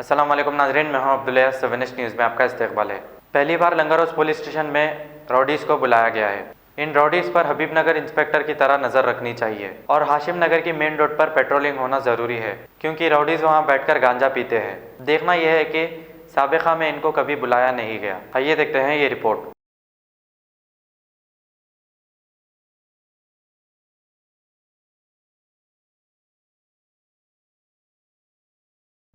अस्सलाम वालेकुम नाज़रीन, मैं हूं अब्दुल्ला। 7 न्यूज़ में आपका इस्तकबाल है। पहली बार लंगर हाउस पुलिस स्टेशन में रॉडीज़ को बुलाया गया है। इन रॉडीज़ पर हबीबनगर इंस्पेक्टर की तरह नज़र रखनी चाहिए और हाशिम नगर की मेन रोड पर पेट्रोलिंग होना ज़रूरी है, क्योंकि रॉडीज़ वहां बैठकर गांजा पीते हैं। देखना यह है कि साबिक़ा में इनको कभी बुलाया नहीं गया। आइए देखते हैं ये रिपोर्ट।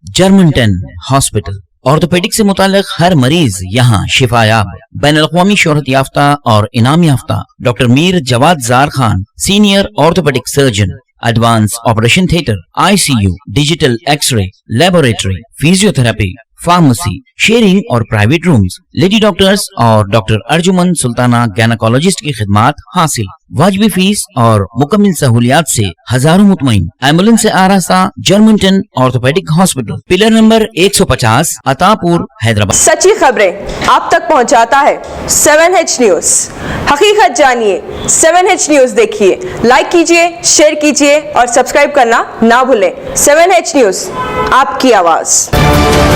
जर्मनटन हॉस्पिटल ऑर्थोपेडिक से मुताल्लिक हर मरीज यहाँ शिफायाब। बैनुल-अक़वामी शोहरत याफ्ता और इनाम याफ्ता doctor Mir Jawad Jar Khan, senior orthopaedic surgeon, advance operation theatre, ICU, digital x-ray, laboratory, physiotherapy, pharmacy, sharing और प्राइवेट रूम्स, लेडी डॉक्टर्स और डॉक्टर अर्जुमन सुल्ताना गैनकोलॉजिस्ट की खिदमात हासिल। वाजिबी फीस और मुकम्मल सहूलियात से हजारों मुतमईन। एम्बुलेंस से आरास्ता जर्मनटन orthopaedic hospital, pillar number 150, Attapur, Hyderabad. सच्ची खबरें आप तक पहुंचाता है 7H न्यूज। हकीकत जानिए, 7H न्यूज देखिए, लाइक कीजिए, शेयर कीजिए और सब्सक्राइब करना ना भूलें। 7H न्यूज, आपकी आवाज।